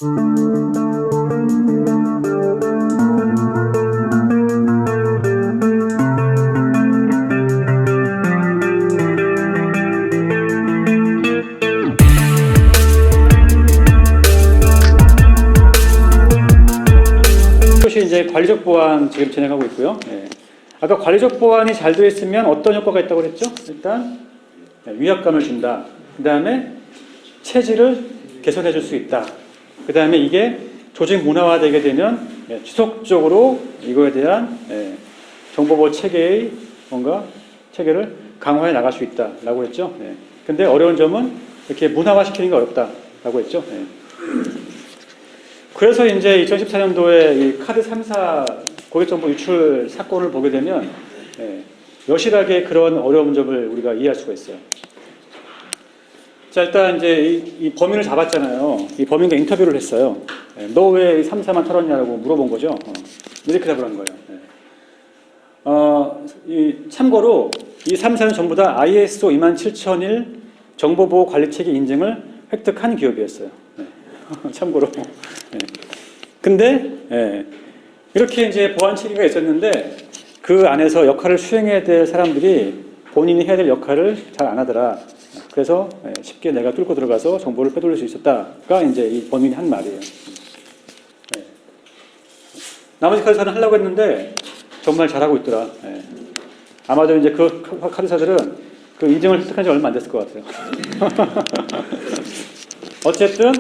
이것이 이제 관리적 보안 지금 진행하고 있고요. 예. 아까 관리적 보안이 잘 되어 있으면 어떤 효과가 있다고 그랬죠? 일단 위압감을 준다. 그 다음에 체질을 개선해 줄 수 있다. 그 다음에 이게 조직 문화화되게 되면 지속적으로 이거에 대한 정보보호 체계의 뭔가 체계를 강화해 나갈 수 있다라고 했죠. 근데 어려운 점은 이렇게 문화화시키는 게 어렵다라고 했죠. 그래서 이제 2014년도에 이 카드 3사 고객정보 유출 사건을 보게 되면 여실하게 그런 어려운 점을 우리가 이해할 수가 있어요. 자, 일단 이제 이 범인을 잡았잖아요. 이 범인과 인터뷰를 했어요. 너 왜 3사만 털었냐고 물어본 거죠. 이렇게 답을 한 거예요. 참고로 이 3사는 전부 다 ISO 27001 정보보호관리체계 인증을 획득한 기업이었어요. 참고로. 근데 이렇게 이제 보안 체계가 있었는데 그 안에서 역할을 수행해야 될 사람들이 본인이 해야 될 역할을 잘 안 하더라. 그래서 쉽게 내가 뚫고 들어가서 정보를 빼돌릴 수 있었다가 이제 이 범인이 한 말이에요. 나머지 카드사는 하려고 했는데 정말 잘하고 있더라. 아마도 이제 그 카드사들은 그 인증을 획득한 지 얼마 안 됐을 것 같아요. 어쨌든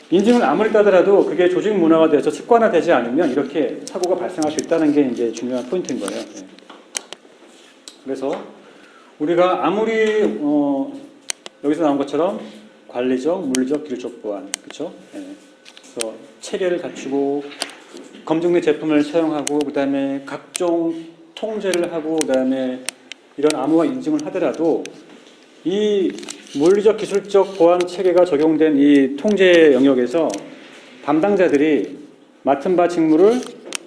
인증을 아무리 따더라도 그게 조직 문화화돼서 습관화되지 않으면 이렇게 사고가 발생할 수 있다는 게 이제 중요한 포인트인 거예요. 그래서 우리가 아무리 여기서 나온 것처럼 관리적, 물리적, 기술적 보안, 그렇죠? 그래서 체계를 갖추고 검증된 제품을 사용하고 그다음에 각종 통제를 하고 그다음에 이런 암호화 인증을 하더라도 이 물리적, 기술적 보안 체계가 적용된 이 통제 영역에서 담당자들이 맡은 바 직무를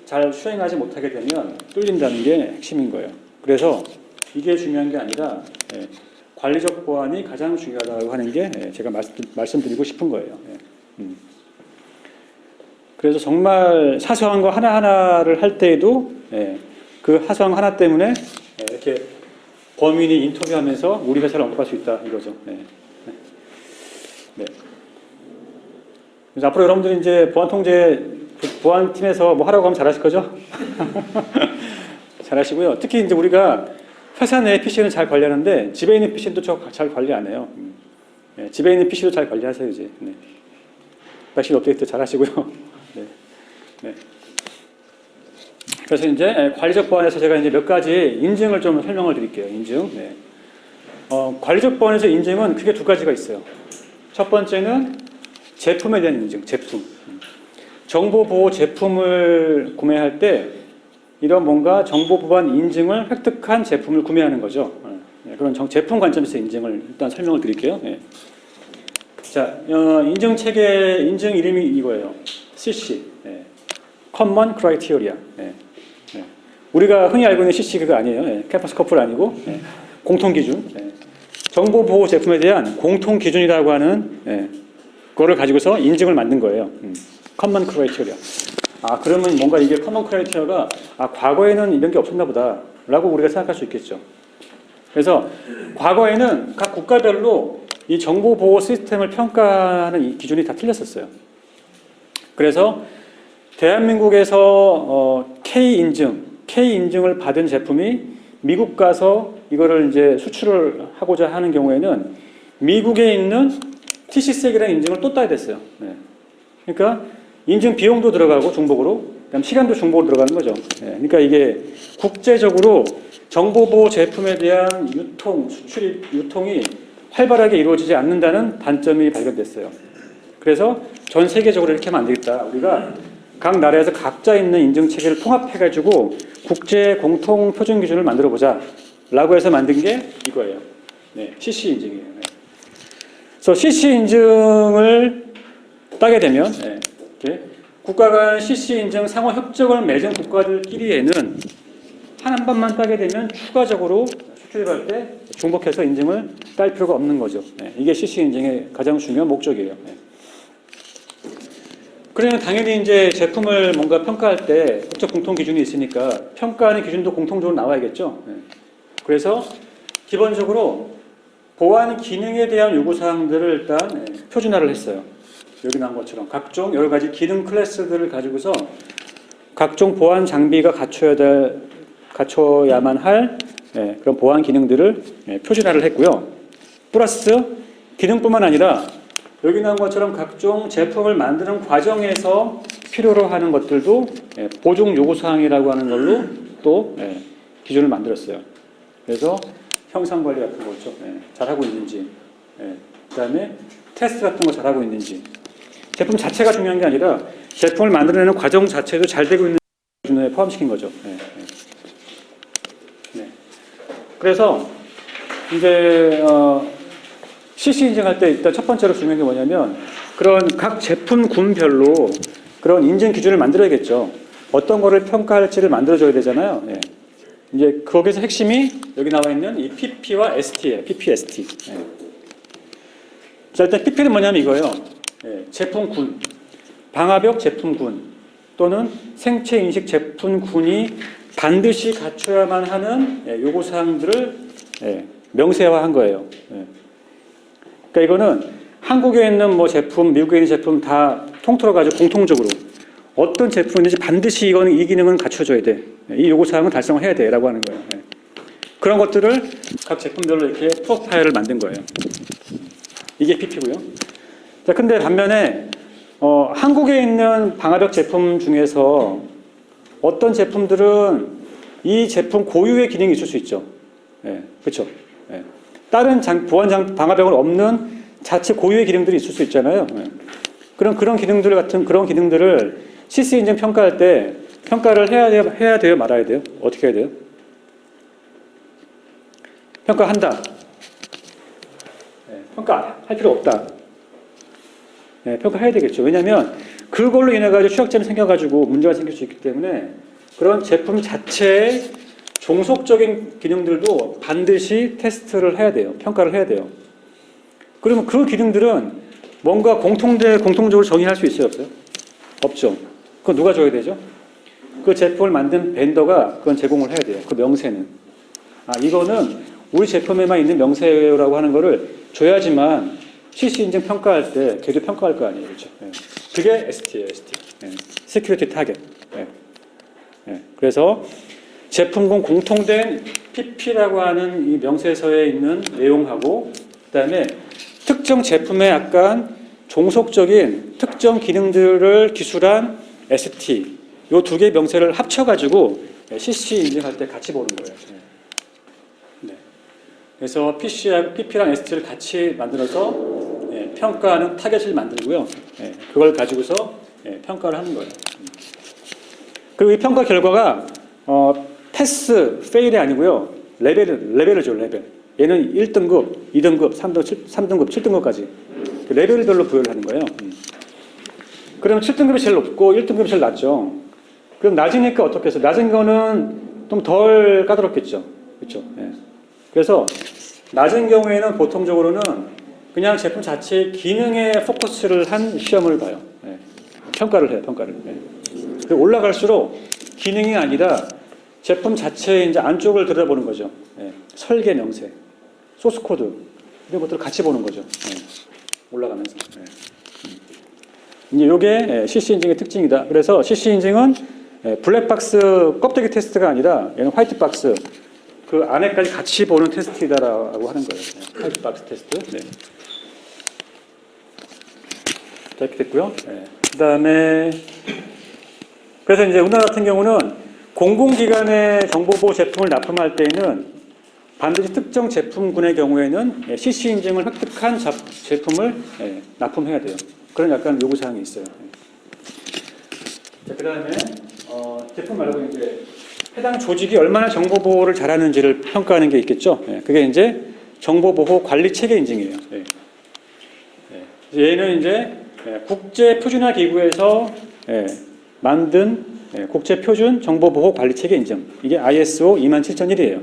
잘 수행하지 못하게 되면 뚫린다는 게 핵심인 거예요. 그래서 이게 중요한 게 아니라 관리적 보안이 가장 중요하다고 하는 게 제가 말씀드리고 싶은 거예요. 그래서 정말 사소한 거 하나하나를 할 때에도 그 사소한 거 하나 때문에 이렇게 범인이 인터뷰하면서 우리 회사를 언급할 수 있다 이거죠. 그래서 앞으로 여러분들이 이제 보안 통제 보안팀에서 뭐 하라고 하면 잘하실 거죠? 잘하시고요. 특히 이제 우리가 회사 내 PC는 잘 관리하는데 집에 있는 PC도 잘 관리 안 해요. 집에 있는 PC도 잘 관리하세요 이제. 백신 업데이트 잘 하시고요. 그래서 이제 관리적 보안에서 제가 이제 몇 가지 인증을 좀 설명을 드릴게요. 인증. 관리적 보안에서 인증은 크게 두 가지가 있어요. 첫 번째는 제품에 대한 인증, 제품. 정보보호 제품을 구매할 때 이런 뭔가 정보보안 인증을 획득한 제품을 구매하는 거죠. 그런 제품 관점에서 인증을 일단 설명을 드릴게요. 자, 인증 체계, 인증 이름이 이거예요. CC, Common Criteria. 우리가 흔히 알고 있는 CC 그거 아니에요. 캠퍼스 커플 아니고 공통 기준. 정보 보호 제품에 대한 공통 기준이라고 하는 그거를 가지고서 인증을 만든 거예요. Common Criteria. 그러면 뭔가 이게 Common Criteria가 과거에는 이런 게 없었나 보다라고 우리가 생각할 수 있겠죠. 그래서 과거에는 각 국가별로 이 정보 보호 시스템을 평가하는 이 기준이 다 틀렸었어요. 그래서 대한민국에서 K 인증을 받은 제품이 미국 가서 이거를 이제 수출을 하고자 하는 경우에는 미국에 있는 TCSec이라는 인증을 또 따야 됐어요. 그러니까 인증 비용도 들어가고 중복으로, 그다음 시간도 중복으로 들어가는 거죠. 그러니까 이게 국제적으로 정보보호 제품에 대한 유통이 활발하게 이루어지지 않는다는 단점이 발견됐어요. 그래서 전 세계적으로 이렇게 하면 안 되겠다. 우리가 각 나라에서 각자 있는 인증 체계를 통합해가지고 국제 공통 표준 기준을 만들어보자 라고 해서 만든 게 이거예요. CC 인증이에요. 그래서 CC 인증을 따게 되면 국가 간 CC 인증 상호 협정을 맺은 국가들끼리에는 한 번만 따게 되면 추가적으로 수출할 때 중복해서 인증을 딸 필요가 없는 거죠. 이게 CC 인증의 가장 중요한 목적이에요. 그러면 당연히 이제 제품을 뭔가 평가할 때 국적 공통 기준이 있으니까 평가하는 기준도 공통적으로 나와야겠죠. 예. 그래서 기본적으로 보안 기능에 대한 요구사항들을 일단 표준화를 했어요. 여기 나온 것처럼 각종 여러 가지 기능 클래스들을 가지고서 각종 보안 장비가 갖춰야만 할 그런 보안 기능들을 표준화를 했고요. 플러스 기능뿐만 아니라 여기 나온 것처럼 각종 제품을 만드는 과정에서 필요로 하는 것들도 보증 요구사항이라고 하는 걸로 또 기준을 만들었어요. 그래서 형상 관리 같은 거 있죠. 잘하고 있는지, 그다음에 테스트 같은 거 잘하고 있는지. 제품 자체가 중요한 게 아니라 제품을 만들어내는 과정 자체도 잘 되고 있는 기준에 포함시킨 거죠. 그래서 이제 CC 인증할 때 일단 첫 번째로 중요한 게 뭐냐면 그런 각 제품군별로 그런 인증 기준을 만들어야겠죠. 어떤 거를 평가할지를 만들어줘야 되잖아요. 이제 거기서 핵심이 여기 나와 있는 이 PP와 ST예요. PP, ST. 자, 일단 PP는 뭐냐면 이거예요. 제품군, 방화벽 제품군 또는 생체인식 제품군이 반드시 갖춰야만 하는 요구사항들을 명세화한 거예요. 그러니까 이거는 한국에 있는 뭐 제품, 미국에 있는 제품 다 통틀어 가지고 공통적으로 어떤 제품인지 반드시 이거는 이 기능은 갖춰줘야 돼. 이 요구사항은 달성을 해야 돼라고 하는 거예요. 그런 것들을 각 제품별로 이렇게 프로파일을 만든 거예요. 이게 PP고요. 자, 근데 반면에 한국에 있는 방화벽 제품 중에서 어떤 제품들은 이 제품 고유의 기능이 있을 수 있죠. 그렇죠. 다른 보안 방화벽은 없는 자체 고유의 기능들이 있을 수 있잖아요. 그런 기능들 같은 그런 기능들을 CC 인증 평가할 때 평가를 해야 돼요, 말아야 돼요? 어떻게 해야 돼요? 평가한다. 평가할 필요 없다. 평가해야 되겠죠. 왜냐하면 그걸로 인해 가지고 취약점이 생겨가지고 문제가 생길 수 있기 때문에 그런 제품 자체의 종속적인 기능들도 반드시 테스트를 해야 돼요. 평가를 해야 돼요. 그러면 그 기능들은 뭔가 공통적으로 정의할 수 있어요, 없어요? 없죠. 그건 누가 줘야 되죠? 그 제품을 만든 벤더가 그건 제공을 해야 돼요. 그 명세는. 이거는 우리 제품에만 있는 명세라고 하는 거를 줘야지만 CC 인증 평가할 때 걔도 평가할 거 아니에요. 그렇죠? 그게 ST예요, ST. Security Target. 그래서 제품군 공통된 PP라고 하는 이 명세서에 있는 내용하고 그다음에 특정 제품의 약간 종속적인 특정 기능들을 기술한 ST 요 두 개의 명세를 합쳐가지고 CC 인증할 때 같이 보는 거예요. 그래서 PP랑 ST를 같이 만들어서 평가하는 타겟을 만들고요. 그걸 가지고서 평가를 하는 거예요. 그리고 이 평가 결과가 패스, 페일이 아니고요. 레벨을 줘요, 레벨. 얘는 1등급, 2등급, 3등급, 7등급까지. 레벨별로 부여를 하는 거예요. 그러면 7등급이 제일 높고 1등급이 제일 낮죠. 그럼 낮으니까 어떻게 해서? 낮은 거는 좀 덜 까다롭겠죠. 그렇죠? 그래서 낮은 경우에는 보통적으로는 그냥 제품 자체의 기능에 포커스를 한 시험을 봐요. 평가를 해요, 평가를. 그리고 올라갈수록 기능이 아니라 제품 자체의 이제 안쪽을 들여다보는 거죠. 설계 명세, 소스 코드 이런 것들을 같이 보는 거죠. 올라가면서. 이제 이게 CC 인증의 특징이다. 그래서 CC 인증은 블랙박스 껍데기 테스트가 아니라 얘는 화이트박스 그 안에까지 같이 보는 테스트이다라고 하는 거예요. 화이트박스 테스트. 자, 이렇게 됐고요. 그다음에 그래서 이제 우리나라 같은 경우는 공공기관의 정보보호 제품을 납품할 때에는 반드시 특정 제품군의 경우에는 CC 인증을 획득한 제품을 납품해야 돼요. 그런 약간 요구사항이 있어요. 자, 그다음에 제품 말고 이제 해당 조직이 얼마나 정보보호를 잘하는지를 평가하는 게 있겠죠. 그게 이제 정보보호 관리 체계 인증이에요. 얘는 이제 국제 표준화 기구에서 만든 국제표준 정보보호 관리 체계 인증. 이게 ISO 27001이에요.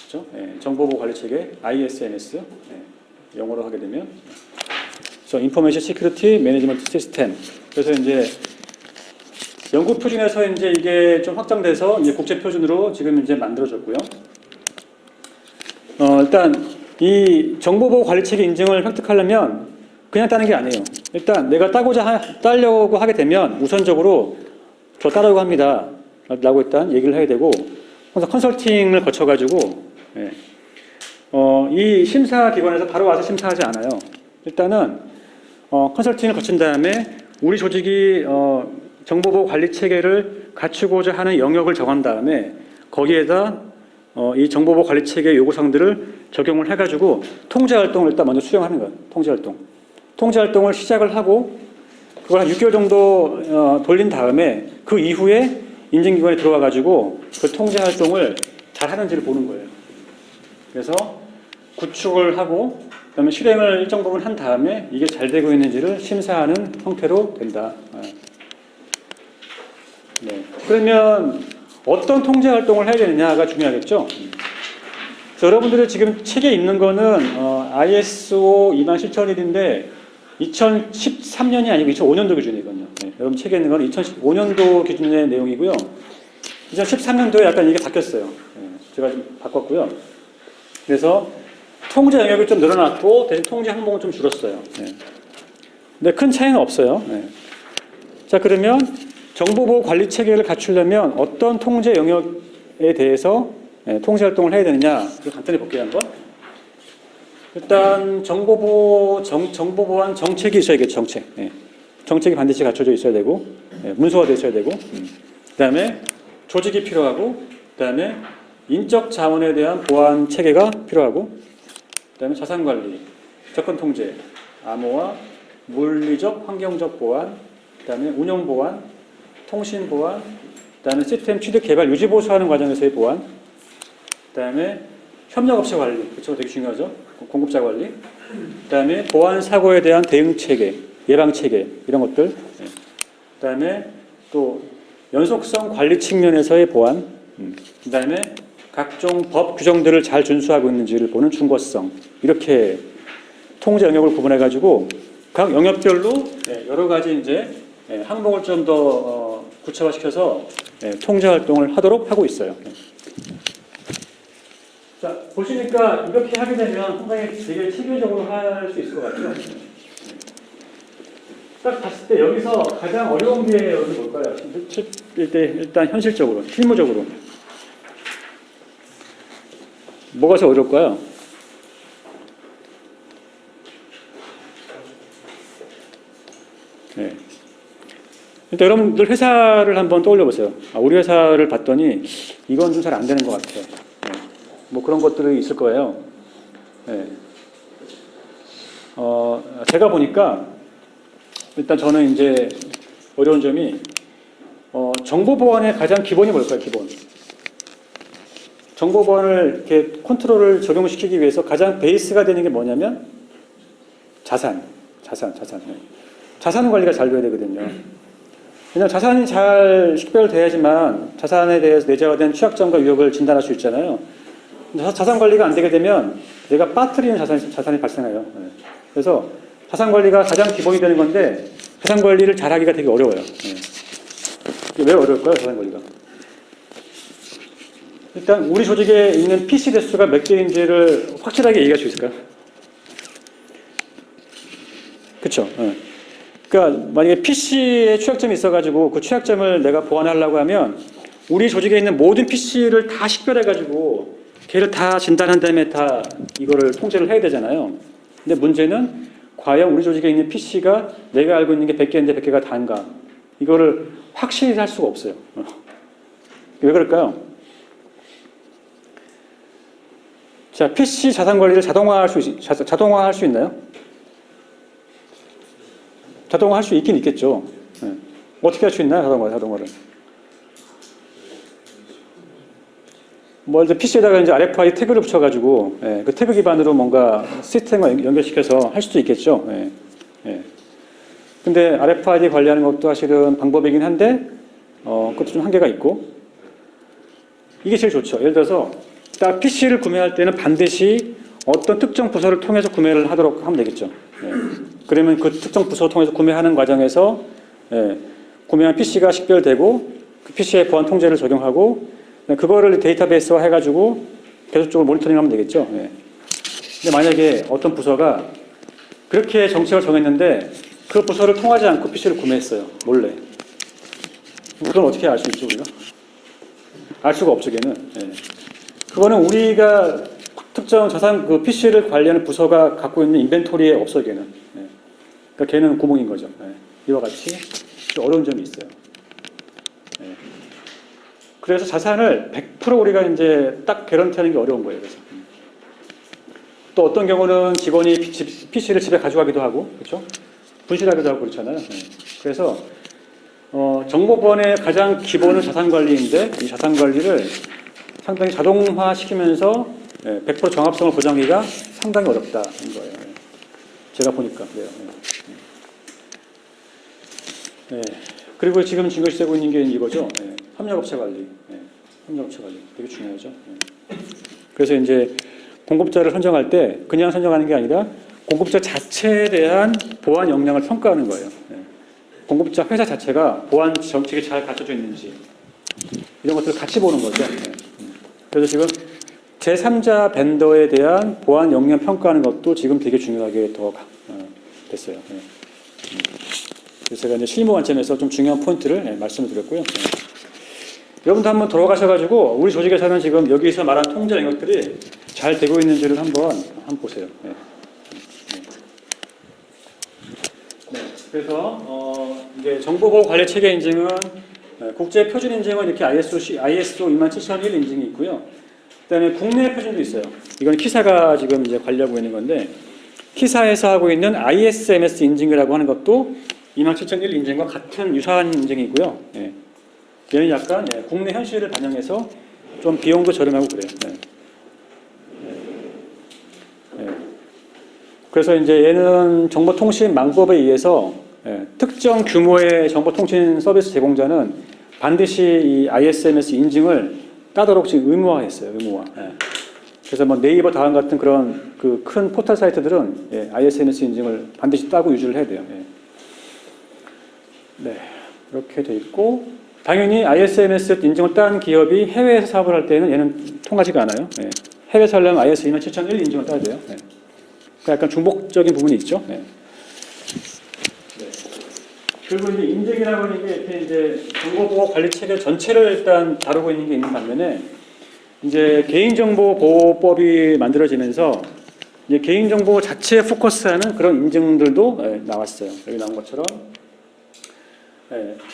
그렇죠? 정보보호 관리 체계 ISMS 영어로 하게 되면 그래서 인포메이션 시큐리티 매니지먼트 시스템. 그래서 이제 연구 표준에서 이제 이게 좀 확장돼서 이제 국제 표준으로 지금 이제 만들어졌고요. 일단 이 정보보호 관리체계 인증을 획득하려면 그냥 따는 게 아니에요. 일단 내가 따려고 하게 되면 우선적으로 저 따라고 합니다. 라고 일단 얘기를 해야 되고, 항상 컨설팅을 거쳐가지고, 예. 이 심사기관에서 바로 와서 심사하지 않아요. 일단은, 컨설팅을 거친 다음에 우리 조직이, 정보보호 관리 체계를 갖추고자 하는 영역을 정한 다음에 거기에다, 이 정보보호 관리 체계 요구사항들을 적용을 해가지고 통제 활동을 일단 먼저 수행하는 거예요. 통제 활동. 통제 활동을 시작을 하고, 그걸 한 6개월 정도 돌린 다음에 그 이후에 인증기관에 들어와가지고 그 통제 활동을 잘 하는지를 보는 거예요. 그래서 구축을 하고 그다음에 실행을 일정 부분 한 다음에 이게 잘 되고 있는지를 심사하는 형태로 된다. 네. 그러면 어떤 통제 활동을 해야 되느냐가 중요하겠죠. 그래서 여러분들이 지금 책에 있는 거는 ISO 27001인데 2013년이 아니고 2005년도 기준이거든요. 네, 여러분 책에 있는 건 2015년도 기준의 내용이고요. 2013년도에 약간 이게 바뀌었어요. 네, 제가 좀 바꿨고요. 그래서 통제 영역이 좀 늘어났고 대신 통제 항목은 좀 줄었어요. 네. 근데 큰 차이는 없어요. 네. 자, 그러면 정보보호 관리 체계를 갖추려면 어떤 통제 영역에 대해서 통제 활동을 해야 되느냐, 간단히 볼게요 한번. 일단 정보보안 정책이 있어야겠죠. 정책. 예. 정책이 반드시 갖춰져 있어야 되고, 문서화되어 있어야 되고, 그다음에 조직이 필요하고, 그다음에 인적 자원에 대한 보안 체계가 필요하고, 그다음에 자산 관리, 접근 통제, 암호화, 물리적, 환경적 보안, 그다음에 운영 보안, 통신 보안, 그다음에 시스템 취득 개발 유지 보수하는 과정에서의 보안, 그다음에 협력업체 관리, 그렇죠, 되게 중요하죠. 공급자 관리, 그다음에 보안 사고에 대한 대응 체계, 예방 체계 이런 것들, 그다음에 또 연속성 관리 측면에서의 보안, 그다음에 각종 법 규정들을 잘 준수하고 있는지를 보는 준거성, 이렇게 통제 영역을 구분해 가지고 각 영역별로 여러 가지 이제 항목을 좀 더 구체화시켜서 통제 활동을 하도록 하고 있어요. 자, 보시니까 이렇게 하게 되면 상당히 되게 체계적으로 할 수 있을 것 같죠? 딱 봤을 때 여기서 가장 어려운 게 여기 뭘까요? 일단 현실적으로, 실무적으로. 뭐가 더 어려울까요? 네. 일단 여러분들 회사를 한번 떠올려 보세요. 우리 회사를 봤더니 이건 좀 잘 안 되는 것 같아요. 뭐 그런 것들이 있을 거예요. 네. 제가 보니까 일단 저는 이제 어려운 점이 정보 보안의 가장 기본이 뭘까요? 기본. 정보 보안을 이렇게 컨트롤을 적용시키기 위해서 가장 베이스가 되는 게 뭐냐면 자산. 네. 자산 관리가 잘 돼야 되거든요. 왜냐하면 자산이 잘 식별돼야지만 자산에 대해서 내재화된 취약점과 위협을 진단할 수 있잖아요. 자산 관리가 안 되게 되면 내가 빠뜨리는 자산이 발생해요. 그래서 자산 관리가 가장 기본이 되는 건데 자산 관리를 잘하기가 되게 어려워요. 왜 어려울까요? 자산 관리가. 일단 우리 조직에 있는 PC 대수가 몇 개인지를 확실하게 얘기할 수 있을까요? 그렇죠. 그러니까 만약에 PC에 취약점이 있어가지고 그 취약점을 내가 보완하려고 하면 우리 조직에 있는 모든 PC를 다 식별해가지고 걔를 다 진단한 다음에 다 이거를 통제를 해야 되잖아요. 근데 문제는 과연 우리 조직에 있는 PC가 내가 알고 있는 게 100개인데 100개가 다인가? 이거를 확실히 할 수가 없어요. 왜 그럴까요? 자, PC 자산 관리를 자동화할 수 있나요? 자동화할 수 있긴 있겠죠. 어떻게 할 수 있나요? 자동화를. 먼저 PC에다가 이제 RFID 태그를 붙여가지고 그 태그 기반으로 뭔가 시스템과 연결시켜서 할 수도 있겠죠. 근데 RFID 관리하는 것도 사실은 방법이긴 한데 그것도 좀 한계가 있고 이게 제일 좋죠. 예를 들어서 딱 PC를 구매할 때는 반드시 어떤 특정 부서를 통해서 구매를 하도록 하면 되겠죠. 그러면 그 특정 부서 통해서 구매하는 과정에서 구매한 PC가 식별되고 그 PC의 보안 통제를 적용하고 그거를 데이터베이스화 해가지고 계속적으로 모니터링하면 되겠죠. 근데 만약에 어떤 부서가 그렇게 정책을 정했는데 그 부서를 통하지 않고 PC를 구매했어요. 몰래. 그건 어떻게 알 수 있죠, 우리가? 알 수가 없죠, 걔는. 그거는 우리가 특정 자산 그 PC를 관리하는 부서가 갖고 있는 인벤토리에 없어, 걔는. 그러니까 걔는 구멍인 거죠. 이와 같이 어려운 점이 있어요. 그래서 자산을 100% 우리가 이제 딱 개런티하는 게 어려운 거예요. 그래서 또 어떤 경우는 직원이 PC를 집에 가져가기도 하고, 그렇죠? 분실하기도 하고 그렇잖아요. 그래서 정보보안의 가장 기본은 자산 관리인데 이 자산 관리를 상당히 자동화시키면서 100% 정합성을 보장하기가 상당히 어렵다는 거예요. 제가 보니까 그래요. 그리고 지금 중요시되고 있는 게 이거죠. 협력업체 관리. 협력업체 관리 되게 중요하죠. 그래서 이제 공급자를 선정할 때 그냥 선정하는 게 아니라 공급자 자체에 대한 보안 역량을 평가하는 거예요. 공급자 회사 자체가 보안 정책이 잘 갖춰져 있는지 이런 것들을 같이 보는 거죠. 그래서 지금 제3자 벤더에 대한 보안 역량 평가하는 것도 지금 되게 중요하게 더 됐어요. 그래서 제가 이제 실무 관점에서 좀 중요한 포인트를 말씀을 드렸고요. 여러분도 한번 돌아가셔가지고 우리 조직에서는 지금 여기서 말한 통제 영역들이 잘 되고 있는지를 한번 보세요. 그래서 이제 정보보호 관리 체계 인증은 국제 표준 인증은 이렇게 ISO 27001 인증이 있고요. 그다음에 국내 표준도 있어요. 이건 키사가 지금 이제 관리하고 있는 건데 키사에서 하고 있는 ISMS 인증이라고 하는 것도 27001 인증과 같은 유사한 인증이고요. 얘는 약간 국내 현실을 반영해서 좀 비용도 저렴하고 그래요. 그래서 이제 얘는 정보통신망법에 의해서 특정 규모의 정보통신 서비스 제공자는 반드시 이 ISMS 인증을 따도록 지금 의무화했어요. 의무화. 그래서 뭐 네이버 다음 같은 그런 그 큰 포털 사이트들은 ISMS 인증을 반드시 따고 유지를 해야 돼요. 이렇게 돼 있고 당연히 ISMS 인증을 딴 기업이 해외에서 사업을 할 때는 얘는 통하지가 않아요. 해외에서 하려면 IS 27001 인증을 따야 돼요. 그러니까 약간 중복적인 부분이 있죠. 그리고 이제 인증이라고 하는 게 이렇게 이제 정보보호 관리 체계 전체를 일단 다루고 있는 게 있는 반면에 이제 개인정보보호법이 만들어지면서 이제 개인정보 자체에 포커스하는 그런 인증들도 나왔어요. 여기 나온 것처럼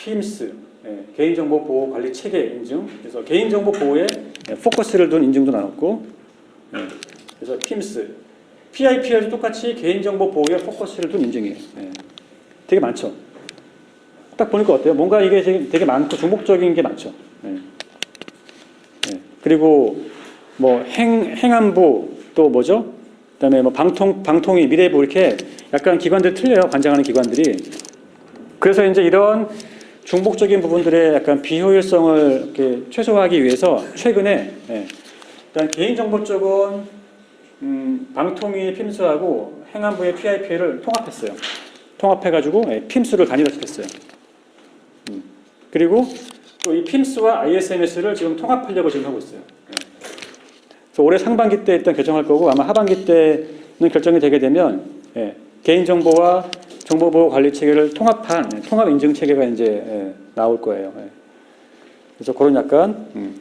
PIMS 개인정보 보호 관리 체계 인증. 그래서 개인정보 보호에 포커스를 둔 인증도 나왔고, 그래서 PIMS, PIPR도 똑같이 개인정보 보호에 포커스를 둔 인증이에요. 되게 많죠. 딱 보니까 어때요? 뭔가 이게 되게 많고 중복적인 게 많죠. 그리고 뭐 행안부 또 뭐죠? 그다음에 뭐 방통위, 미래부 이렇게 약간 기관들 틀려요. 관장하는 기관들이. 그래서 이제 이런 중복적인 부분들의 약간 비효율성을 이렇게 최소화하기 위해서 최근에 일단 개인정보 쪽은 방통위 PIMS하고 행안부의 PIP를 통합했어요. 통합해가지고 PIMS를 단일화시켰어요. 그리고 또 이 PIMS와 ISMS를 지금 통합하려고 지금 하고 있어요. 그래서 올해 상반기 때 일단 결정할 거고 아마 하반기 때는 결정이 되게 되면 개인정보와 정보보호 관리 체계를 통합한 통합 인증 체계가 이제 나올 거예요. 그래서 그런 약간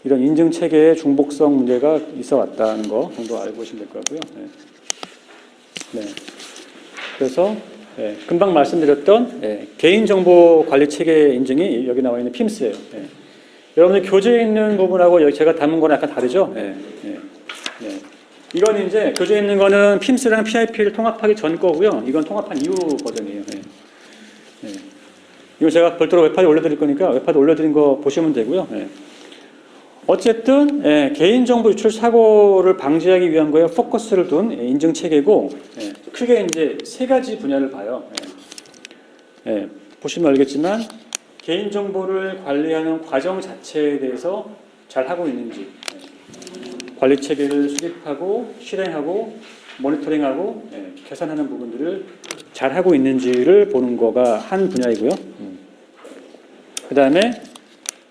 이런 인증 체계의 중복성 문제가 있어 왔다는 거 정도 알고 계시면 될 것 같고요. 그래서 금방 말씀드렸던 개인정보 관리 체계 인증이 여기 나와 있는 PIMS예요. 여러분들 교재에 있는 부분하고 여기 제가 담은 거랑 약간 다르죠? 이건 이제 교재에 있는 거는 PIMS랑 PIP를 통합하기 전 거고요. 이건 통합한 이후 버전이에요. 이거 제가 별도로 웹파일 올려드릴 거니까 웹파일 올려드린 거 보시면 되고요. 어쨌든 개인정보 유출 사고를 방지하기 위한 거에 포커스를 둔 인증 체계고 크게 이제 세 가지 분야를 봐요. 보시면 알겠지만 개인정보를 관리하는 과정 자체에 대해서 잘 하고 있는지 관리 체계를 수립하고 실행하고 모니터링하고 개선하는 부분들을 잘 하고 있는지를 보는 거가 한 분야이고요. 그 다음에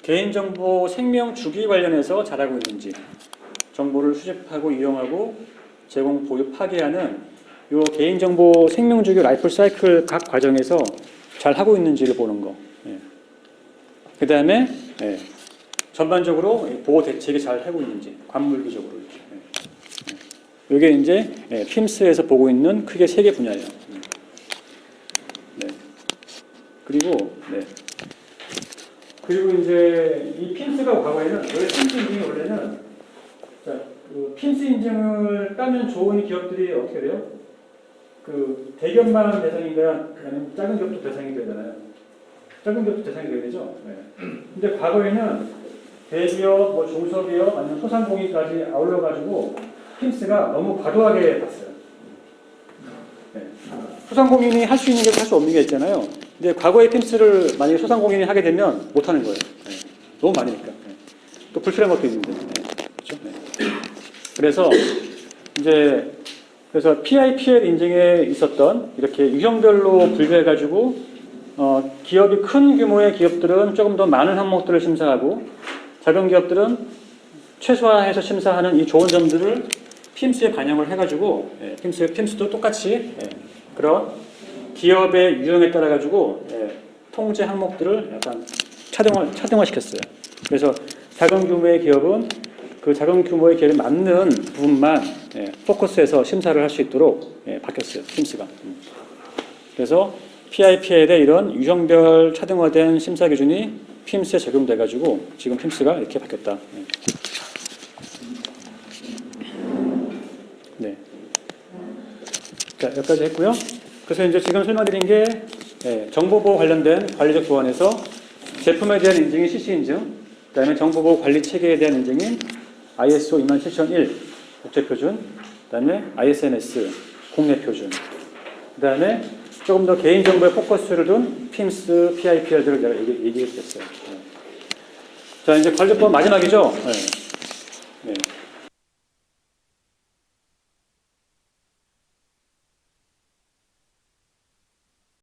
개인정보 생명 주기 관련해서 잘하고 있는지, 정보를 수집하고 이용하고 제공, 보유, 파기하는 이 개인정보 생명 주기 라이프 사이클 각 과정에서 잘 하고 있는지를 보는 거. 그 다음에 전반적으로 보호 대책이 잘 하고 있는지, 관물기적으로 이게 이제 PIMS에서 보고 있는 크게 3개 분야예요. 그리고 이제 이 PIMS가 과거에는 원래 PIMS 인증이 원래는 그 PIMS 인증을 따면 좋은 기업들이 어떻게 돼요? 그 대기업만 대상인가요? 아니면 작은 기업도 대상이 되잖아요. 작은 기업도 대상이 돼야 되죠. 근데 과거에는 대기업, 뭐 중소기업, 아니면 소상공인까지 아울러 가지고 PIMS가 너무 과도하게 봤어요. 소상공인이 할 수 있는 게 할 수 없는 게 있잖아요. 근데 과거에 PIMS를 만약에 소상공인이 하게 되면 못 하는 거예요. 너무 많으니까. 또 불필요한 것도 있는데. 그렇죠? 그래서 이제 PIPL 인증에 있었던 이렇게 유형별로 분류해가지고 기업이 큰 규모의 기업들은 조금 더 많은 항목들을 심사하고 작은 기업들은 최소화해서 심사하는 이 좋은 점들을 PIMS에 반영을 해가지고 PIMS도 똑같이 그런 기업의 유형에 따라 가지고 통제 항목들을 약간 차등화시켰어요. 그래서 작은 규모의 기업은 그 작은 규모의 기업에 맞는 부분만 포커스해서 심사를 할 수 있도록 바뀌었어요. PIMS가. 그래서 PIPL의 이런 유형별 차등화된 심사 기준이 PIMS에 적용돼 가지고 지금 PIMS가 이렇게 바뀌었다. 자, 여기까지 했고요. 그래서 이제 지금 설명드린 게 정보보호 관련된 관리적 조언에서 제품에 대한 인증인 CC 인증, 그다음에 정보보호 관리 체계에 대한 인증인 ISO 27001 국제표준, 그다음에 ISMS 국내 표준, 그다음에 조금 더 개인정보에 포커스를 둔 PIMS, PIPL들을 제가 얘기해 드렸어요. 자, 이제 관리법 마지막이죠.